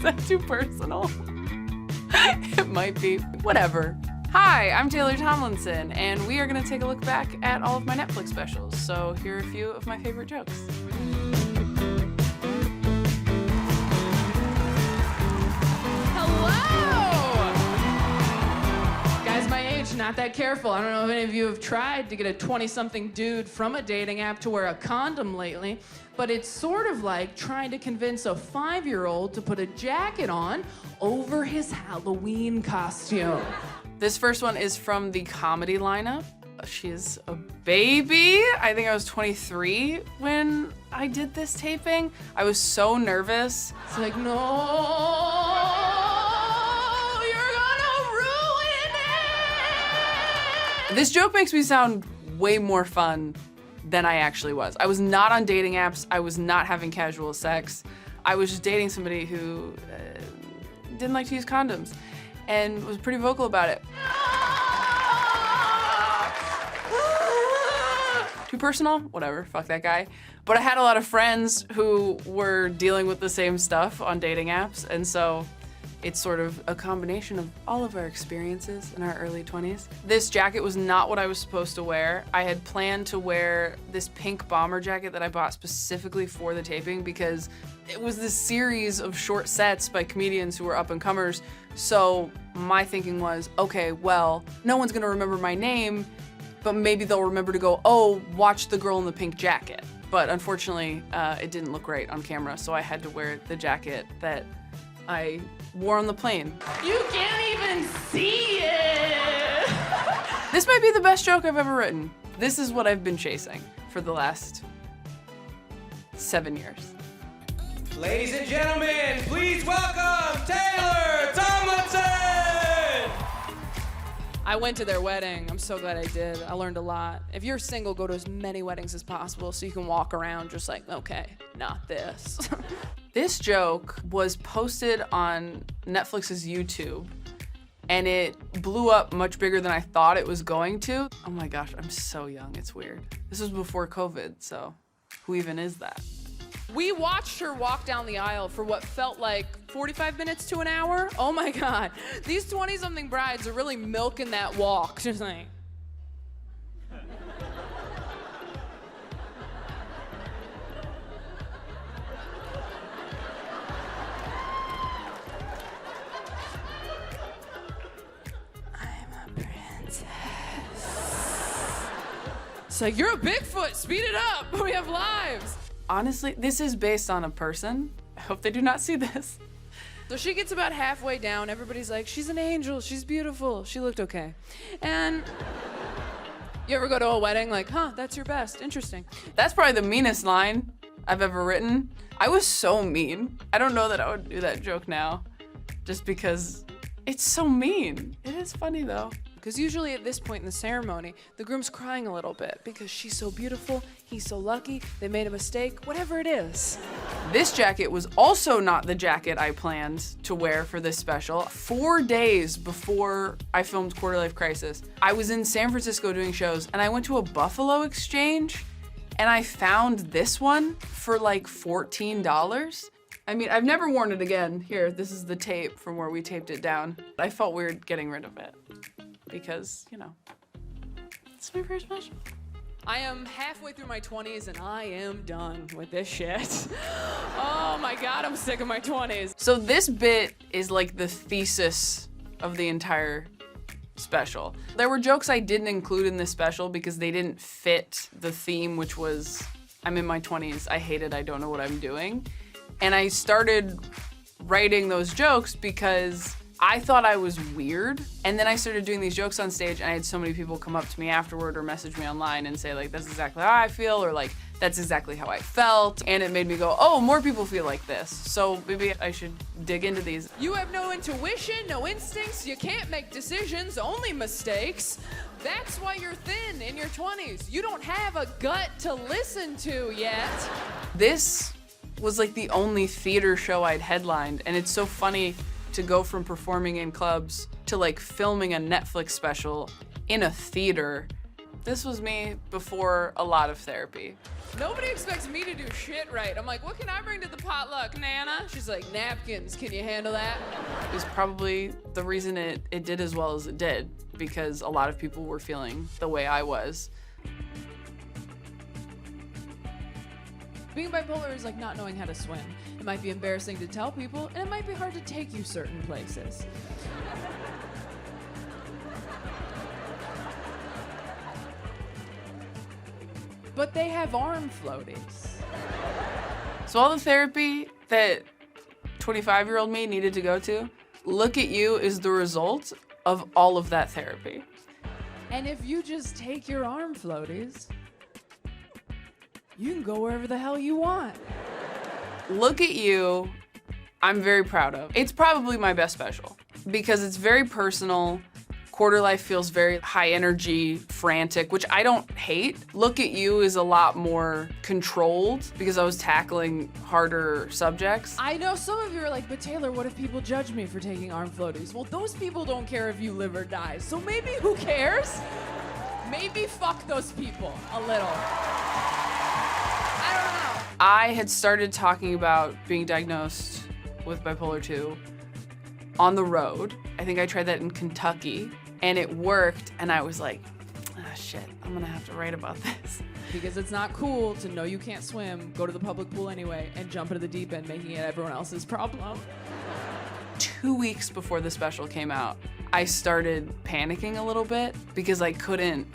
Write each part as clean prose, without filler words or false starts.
that too personal? It might be. Whatever. Hi, I'm Taylor Tomlinson, and we are going to take a look back at all of my Netflix specials. So here are a few of my favorite jokes. Not that careful. I don't know if any of you have tried to get a 20-something dude from a dating app to wear a condom lately, but it's sort of like trying to convince a 5-year-old to put a jacket on over his Halloween costume. This first one is from the comedy lineup. She is a baby. I think I was 23 when I did this taping. I was so nervous. It's like, no. This joke makes me sound way more fun than I actually was. I was not on dating apps. I was not having casual sex. I was just dating somebody who didn't like to use condoms and was pretty vocal about it. Too personal? Whatever, fuck that guy. But I had a lot of friends who were dealing with the same stuff on dating apps, and so it's sort of a combination of all of our experiences in our early 20s. This jacket was not what I was supposed to wear. I had planned to wear this pink bomber jacket that I bought specifically for the taping because it was this series of short sets by comedians who were up-and-comers. So my thinking was, okay, well, no one's gonna remember my name, but maybe they'll remember to go, oh, watch the girl in the pink jacket. But unfortunately, it didn't look great on camera, so I had to wear the jacket that I wore on the plane. You can't even see it! This might be the best joke I've ever written. This is what I've been chasing for the last 7 years. Ladies and gentlemen, please welcome Taylor Tomlinson! I went to their wedding. I'm so glad I did. I learned a lot. If you're single, go to as many weddings as possible so you can walk around just like, okay, not this. This joke was posted on Netflix's YouTube, and it blew up much bigger than I thought it was going to. Oh my gosh, I'm so young, it's weird. This was before COVID, so who even is that? We watched her walk down the aisle for what felt like 45 minutes to an hour. Oh my God, these 20-something brides are really milking that walk, just like. It's like, you're a Bigfoot, speed it up, we have lives. Honestly, this is based on a person. I hope they do not see this. So she gets about halfway down, everybody's like, she's an angel, she's beautiful, she looked okay. And you ever go to a wedding like, huh, that's your best, interesting. That's probably the meanest line I've ever written. I was so mean. I don't know that I would do that joke now, just because it's so mean. It is funny though. Because usually at this point in the ceremony, the groom's crying a little bit because she's so beautiful, he's so lucky, they made a mistake, whatever it is. This jacket was also not the jacket I planned to wear for this special. 4 days before I filmed Quarter Life Crisis, I was in San Francisco doing shows, and I went to a Buffalo Exchange, and I found this one for like $14. I mean, I've never worn it again. Here, this is the tape from where we taped it down. I felt weird getting rid of it. Because, you know, it's my first special. I am halfway through my 20s and I am done with this shit. Oh my God, I'm sick of my 20s. So this bit is like the thesis of the entire special. There were jokes I didn't include in this special because they didn't fit the theme, which was, I'm in my 20s, I hate it, I don't know what I'm doing. And I started writing those jokes because I thought I was weird, and then I started doing these jokes on stage, and I had so many people come up to me afterward or message me online and say, like, that's exactly how I feel, or like, that's exactly how I felt, and it made me go, oh, more people feel like this, so maybe I should dig into these. You have no intuition, no instincts, you can't make decisions, only mistakes. That's why you're thin in your 20s. You don't have a gut to listen to yet. This was like the only theater show I'd headlined, and it's so funny to go from performing in clubs to like filming a Netflix special in a theater This was me before a lot of therapy. Nobody expects me to do shit right. I'm like, what can I bring to the potluck, Nana? She's like, napkins, can you handle that? It was probably the reason it did as well as it did, because a lot of people were feeling the way I was. Being bipolar is like not knowing how to swim. It might be embarrassing to tell people, and it might be hard to take you certain places. But they have arm floaties. So all the therapy that 25-year-old me needed to go to, Look at You is the result of all of that therapy. And if you just take your arm floaties, you can go wherever the hell you want. Look at You, I'm very proud of. It's probably my best special because it's very personal. Quarter Life feels very high energy, frantic, which I don't hate. Look at You is a lot more controlled because I was tackling harder subjects. I know some of you are like, but Taylor, what if people judge me for taking arm floaties? Well, those people don't care if you live or die, so maybe who cares? Maybe fuck those people a little. I don't know. I had started talking about being diagnosed with bipolar 2 on the road. I think I tried that in Kentucky, and it worked, and I was like, ah, shit, I'm gonna have to write about this. Because it's not cool to know you can't swim, go to the public pool anyway, and jump into the deep end, making it everyone else's problem. 2 weeks before the special came out, I started panicking a little bit because I couldn't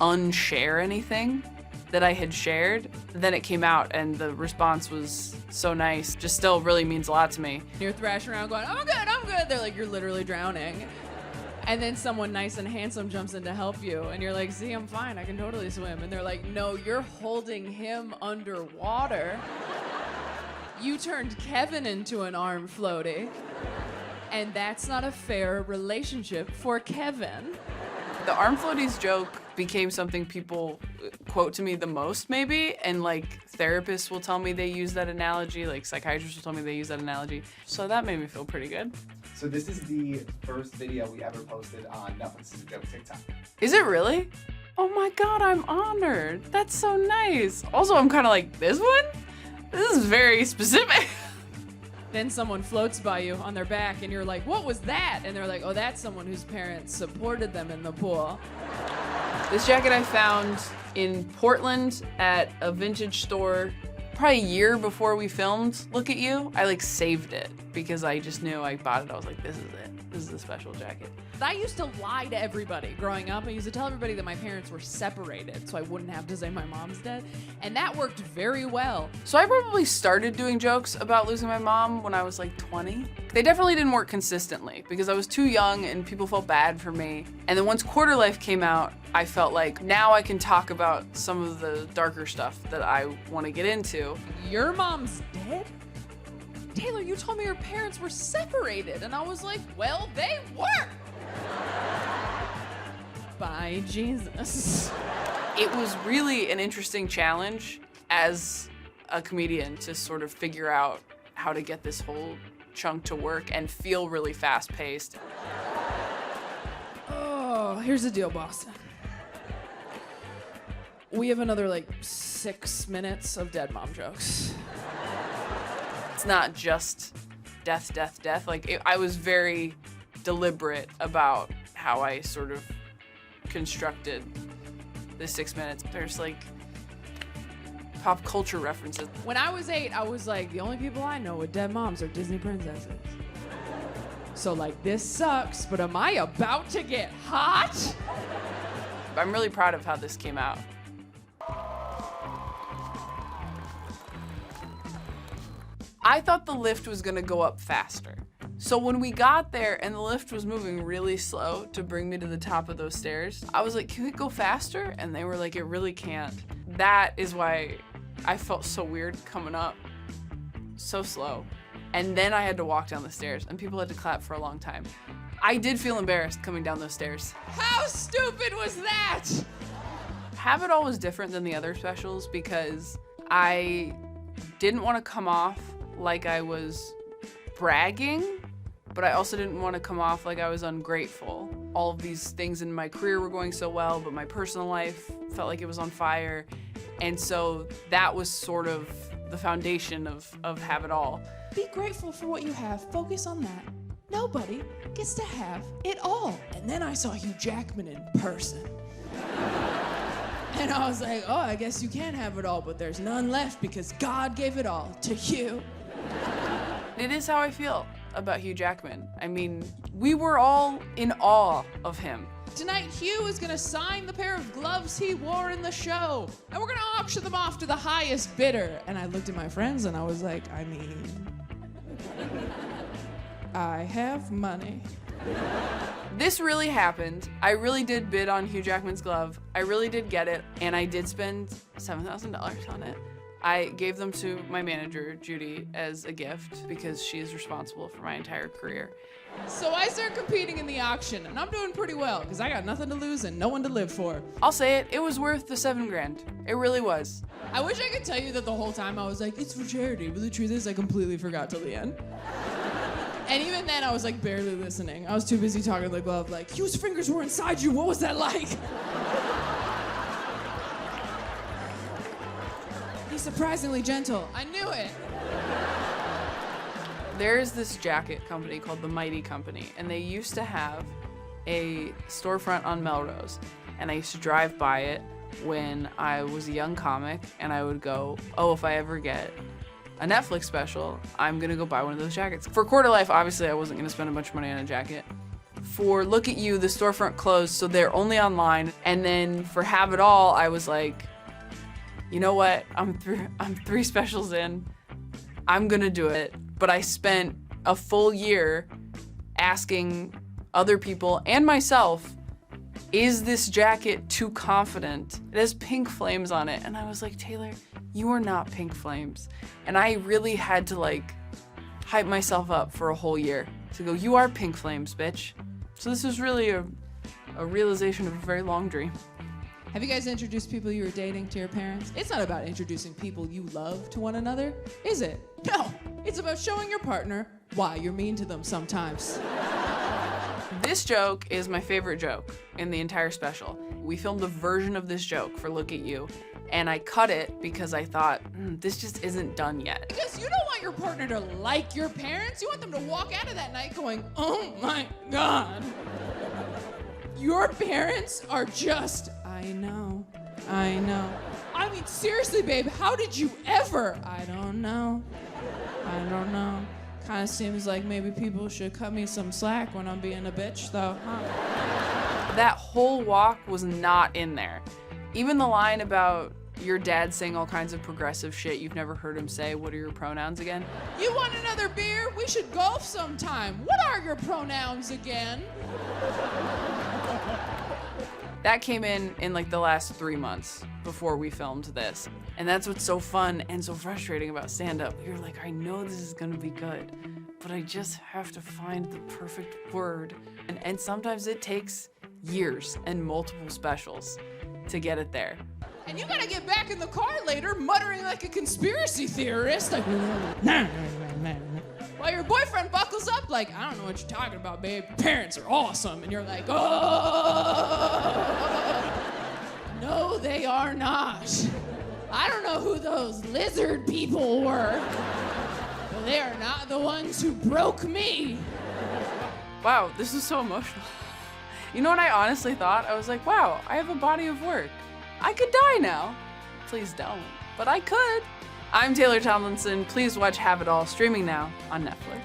unshare anything that I had shared. Then it came out, and the response was so nice. Just still really means a lot to me. You're thrashing around going, I'm good, I'm good. They're like, you're literally drowning. And then someone nice and handsome jumps in to help you, and you're like, see, I'm fine, I can totally swim. And they're like, no, you're holding him underwater. You turned Kevin into an arm floaty, and that's not a fair relationship for Kevin. The arm floaties joke became something people quote to me the most, maybe, and like therapists will tell me they use that analogy, like psychiatrists will tell me they use that analogy. So that made me feel pretty good. So this is the first video we ever posted on Netflix's Joke TikTok. Is it really? Oh my God, I'm honored. That's so nice. Also, I'm kind of like, this one? This is very specific. Then someone floats by you on their back, and you're like, what was that? And they're like, oh, that's someone whose parents supported them in the pool. This jacket I found in Portland at a vintage store probably a year before we filmed Look at You. I like saved it because I just knew I bought it. I was like, this is it. This is a special jacket. I used to lie to everybody growing up. I used to tell everybody that my parents were separated so I wouldn't have to say my mom's dead. And that worked very well. So I probably started doing jokes about losing my mom when I was like 20. They definitely didn't work consistently because I was too young and people felt bad for me. And then once Quarter Life came out, I felt like now I can talk about some of the darker stuff that I want to get into. Your mom's dead? Taylor, you told me your parents were separated. And I was like, well, they were. By Jesus. It was really an interesting challenge as a comedian to sort of figure out how to get this whole chunk to work and feel really fast-paced. Oh, here's the deal, Boston. We have another like 6 minutes of dead mom jokes. It's not just death, death, death. Like, I was very deliberate about how I sort of constructed the 6 minutes. There's like pop culture references. When I was 8, I was like, the only people I know with dead moms are Disney princesses. So like, this sucks, but am I about to get hot? I'm really proud of how this came out. I thought the lift was gonna go up faster. So when we got there and the lift was moving really slow to bring me to the top of those stairs, I was like, can it go faster? And they were like, it really can't. That is why I felt so weird coming up so slow. And then I had to walk down the stairs and people had to clap for a long time. I did feel embarrassed coming down those stairs. How stupid was that? Have It All was different than the other specials because I didn't want to come off like I was bragging, but I also didn't want to come off like I was ungrateful. all of these things in my career were going so well, but my personal life felt like it was on fire. And so that was sort of the foundation of Have It All. Be grateful for what you have. Focus on that. Nobody gets to have it all. And then I saw Hugh Jackman in person. And I was like, oh, I guess you can have it all, but there's none left because God gave it all to you. It is how I feel about Hugh Jackman. I mean, we were all in awe of him. Tonight, Hugh is gonna sign the pair of gloves he wore in the show, and we're gonna auction them off to the highest bidder. And I looked at my friends and I was like, I mean, I have money. This really happened. I really did bid on Hugh Jackman's glove. I really did get it, and I did spend $7,000 on it. I gave them to my manager, Judy, as a gift because she is responsible for my entire career. So I start competing in the auction, and I'm doing pretty well because I got nothing to lose and no one to live for. I'll say it was worth the $7,000. It really was. I wish I could tell you that the whole time I was like, it's for charity, but the truth is I completely forgot till the end. And even then I was like barely listening. I was too busy talking to the glove like, Hugh's fingers were inside you, what was that like? He's surprisingly gentle. I knew it. There's this jacket company called the Mighty Company, and they used to have a storefront on Melrose. And I used to drive by it when I was a young comic, and I would go, oh, if I ever get a Netflix special, I'm gonna go buy one of those jackets. For Quarter Life, obviously I wasn't gonna spend a bunch of money on a jacket. For Look at You, the storefront closed, so they're only online. And then for Have It All, I was like, you know what? I'm three specials in. I'm gonna do it. But I spent a full year asking other people and myself, is this jacket too confident? It has pink flames on it. And I was like, Taylor, you are not Pink Flames. And I really had to like hype myself up for a whole year to go, you are Pink Flames, bitch. So this was really a realization of a very long dream. Have you guys introduced people you were dating to your parents? It's not about introducing people you love to one another, is it? No, it's about showing your partner why you're mean to them sometimes. This joke is my favorite joke in the entire special. We filmed a version of this joke for Look at You, and I cut it because I thought, this just isn't done yet. Because you don't want your partner to like your parents. You want them to walk out of that night going, oh my God. Your parents are just, I know. I mean, seriously, babe, how did you ever? I don't know. Kind of seems like maybe people should cut me some slack when I'm being a bitch, though, huh? That whole walk was not in there. Even the line about your dad saying all kinds of progressive shit you've never heard him say, what are your pronouns again? You want another beer? We should golf sometime. What are your pronouns again? That came in like the last 3 months before we filmed this. And that's what's so fun and so frustrating about stand-up. You're like, I know this is gonna be good, but I just have to find the perfect word. And sometimes it takes years and multiple specials to get it there. And you gotta get back in the car later muttering like a conspiracy theorist. Like, while your boyfriend buckles up like, I don't know what you're talking about, babe. Your parents are awesome. And you're like, oh, no, they are not. I don't know who those lizard people were, but they are not the ones who broke me. Wow, this is so emotional. You know what I honestly thought? I was like, wow, I have a body of work. I could die now. Please don't, but I could. I'm Taylor Tomlinson. Please watch Have It All, streaming now on Netflix.